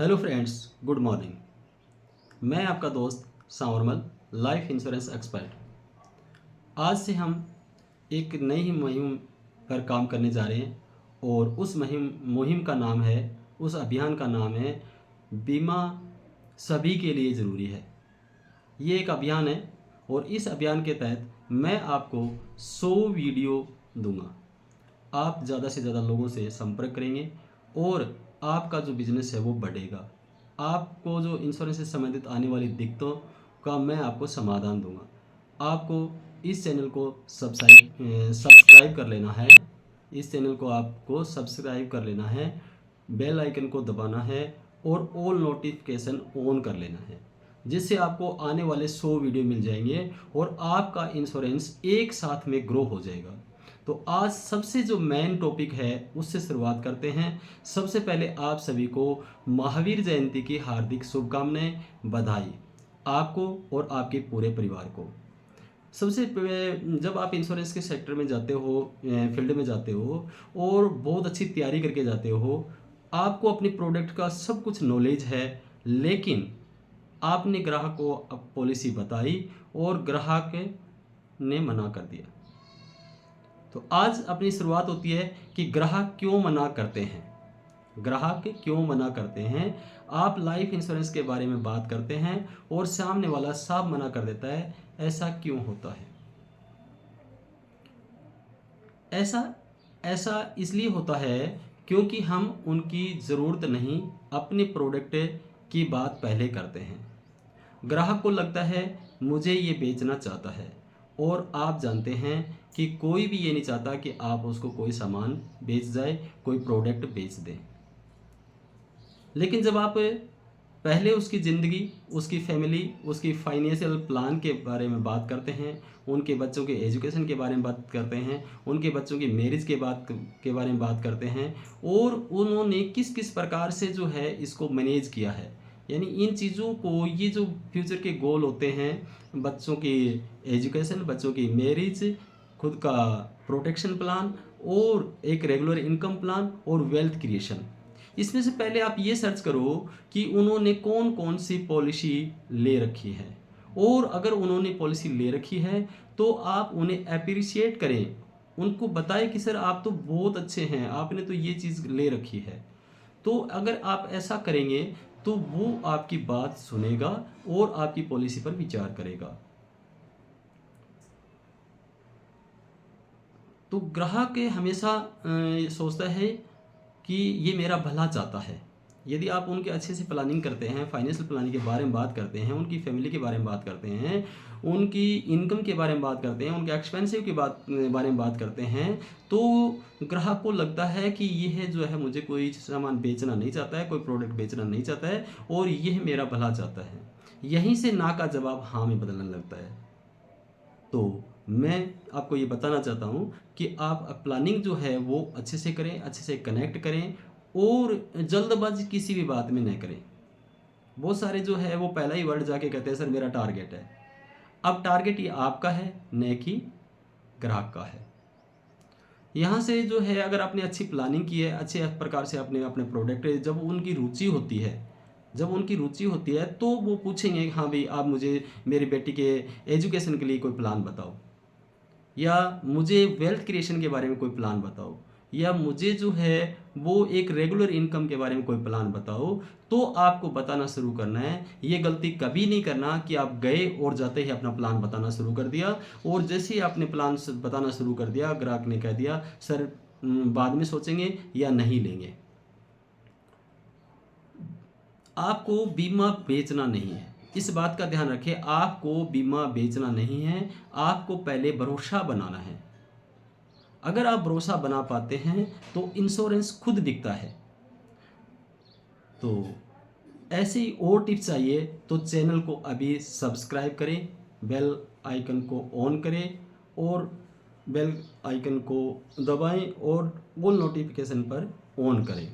Hello friends, good morning. मैं आपका दोस्त सांवरमल, लाइफ इंश्योरेंस एक्सपर्ट। आज से हम एक नई मुहिम पर काम करने जा रहे हैं और उस मुहिम का नाम है, उस अभियान का नाम है बीमा सभी के लिए ज़रूरी है। ये एक अभियान है और इस अभियान के तहत मैं आपको 100 वीडियो दूंगा। आप ज़्यादा से ज़्यादा लोगों से संपर्क करेंगे और आपका जो बिज़नेस है वो बढ़ेगा। आपको जो इंश्योरेंस से संबंधित आने वाली दिक्कतों का मैं आपको समाधान दूंगा। आपको इस चैनल को सब्सक्राइब कर लेना है। इस चैनल को आपको सब्सक्राइब कर लेना है, बेल आइकन को दबाना है और ऑल नोटिफिकेशन ऑन कर लेना है, जिससे आपको आने वाले 100 वीडियो मिल जाएंगे और आपका इंश्योरेंस एक साथ में ग्रो हो जाएगा। तो आज सबसे जो मेन टॉपिक है उससे शुरुआत करते हैं। सबसे पहले आप सभी को महावीर जयंती की हार्दिक शुभकामनाएं, बधाई आपको और आपके पूरे परिवार को। जब आप इंश्योरेंस के सेक्टर में जाते हो, फील्ड में जाते हो और बहुत अच्छी तैयारी करके जाते हो, आपको अपनी प्रोडक्ट का सब कुछ नॉलेज है, लेकिन आपने ग्राहक को पॉलिसी बताई और ग्राहक ने मना कर दिया। तो आज अपनी शुरुआत होती है कि ग्राहक क्यों मना करते हैं। ग्राहक क्यों मना करते हैं। आप लाइफ इंश्योरेंस के बारे में बात करते हैं और सामने वाला साफ मना कर देता है, ऐसा क्यों होता है। ऐसा ऐसा इसलिए होता है क्योंकि हम उनकी ज़रूरत नहीं, अपने प्रोडक्ट की बात पहले करते हैं। ग्राहक को लगता है मुझे ये बेचना चाहता है और आप जानते हैं कि कोई भी ये नहीं चाहता कि आप उसको कोई सामान बेच जाए, कोई प्रोडक्ट बेच दें। लेकिन जब आप पहले उसकी ज़िंदगी, उसकी फैमिली, उसकी फाइनेंशियल प्लान के बारे में बात करते हैं, उनके बच्चों के एजुकेशन के बारे में बात करते हैं, उनके बच्चों की मैरिज के बारे में बात करते हैं और उन्होंने किस किस प्रकार से जो है इसको मैनेज किया है, यानी इन चीज़ों को, ये जो फ्यूचर के गोल होते हैं, बच्चों की एजुकेशन, बच्चों की मैरिज, खुद का प्रोटेक्शन प्लान और एक रेगुलर इनकम प्लान और वेल्थ क्रिएशन। इसमें से पहले आप ये सर्च करो कि उन्होंने कौन कौन सी पॉलिसी ले रखी है, और अगर उन्होंने पॉलिसी ले रखी है तो आप उन्हें अप्रिशिएट करें, उनको बताएं कि सर आप तो बहुत अच्छे हैं, आपने तो ये चीज़ ले रखी है। तो अगर आप ऐसा करेंगे तो वो आपकी बात सुनेगा और आपकी पॉलिसी पर विचार करेगा। तो ग्राहक हमेशा सोचता है कि ये मेरा भला चाहता है। यदि आप उनके अच्छे से प्लानिंग करते हैं, फाइनेंशियल प्लानिंग के बारे में बात करते हैं, उनकी फैमिली के बारे में बात करते हैं, उनकी इनकम के बारे में बात करते हैं, उनके एक्सपेंसिव के बारे में बात करते हैं, तो ग्राहक को लगता है कि यह जो है मुझे कोई सामान बेचना नहीं चाहता है, कोई प्रोडक्ट बेचना नहीं चाहता है और यह मेरा भला चाहता है। यहीं से ना का जवाब हाँ में बदलने लगता है। तो मैं आपको ये बताना चाहता हूँ कि आप प्लानिंग जो है वो अच्छे से करें, अच्छे से कनेक्ट करें और जल्दबाजी किसी भी बात में न करें। बहुत सारे जो है वो पहला ही वर्ड जाके कहते हैं सर मेरा टारगेट है। अब टारगेट ये आपका है, न कि ग्राहक का है। यहाँ से जो है अगर आपने अच्छी प्लानिंग की है, अच्छे प्रकार से आपने अपने प्रोडक्ट, जब उनकी रुचि होती है, तो वो पूछेंगे हाँ भाई आप मुझे मेरी बेटी के एजुकेशन के लिए कोई प्लान बताओ, या मुझे वेल्थ क्रिएशन के बारे में कोई प्लान बताओ, या मुझे जो है वो एक रेगुलर इनकम के बारे में कोई प्लान बताओ। तो आपको बताना शुरू करना है। ये गलती कभी नहीं करना कि आप गए और जाते ही अपना प्लान बताना शुरू कर दिया, और जैसे ही आपने प्लान बताना शुरू कर दिया, ग्राहक ने कह दिया सर बाद में सोचेंगे या नहीं लेंगे। आपको बीमा बेचना नहीं है, इस बात का ध्यान रखें। आपको बीमा बेचना नहीं है, आपको पहले भरोसा बनाना है। अगर आप भरोसा बना पाते हैं तो इंश्योरेंस खुद दिखता है। तो ऐसे ही और टिप्स चाहिए तो चैनल को अभी सब्सक्राइब करें, बेल आइकन को ऑन करें और बेल आइकन को दबाएं और ऑल नोटिफिकेशन पर ऑन करें।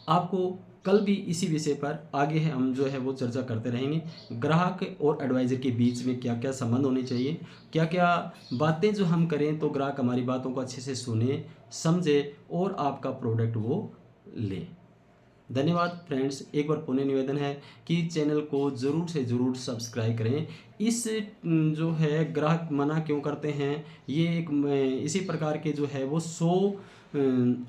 आपको कल भी इसी विषय पर आगे है हम जो है वो चर्चा करते रहेंगे। ग्राहक और एडवाइज़र के बीच में क्या क्या संबंध होने चाहिए, क्या क्या बातें जो हम करें तो ग्राहक हमारी बातों को अच्छे से सुने, समझे और आपका प्रोडक्ट वो ले। धन्यवाद फ्रेंड्स। एक बार पुनः निवेदन है कि चैनल को ज़रूर से ज़रूर सब्सक्राइब करें। इस जो है ग्राहक मना क्यों करते हैं, ये एक इसी प्रकार के जो है वो 100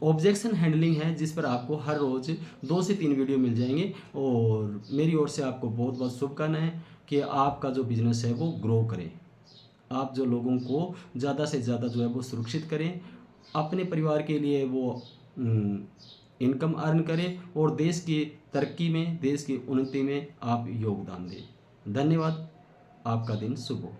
ऑब्जेक्शन हैंडलिंग है, जिस पर आपको हर रोज़ 2 से 3 वीडियो मिल जाएंगे। और मेरी ओर से आपको बहुत बहुत शुभकामनाएं कि आपका जो बिज़नेस है वो ग्रो करे। आप जो लोगों को ज़्यादा से ज़्यादा जो है वो सुरक्षित करें, अपने परिवार के लिए वो इनकम अर्न करें और देश की तरक्की में, देश की उन्नति में आप योगदान दें। धन्यवाद। आपका दिन शुभ हो।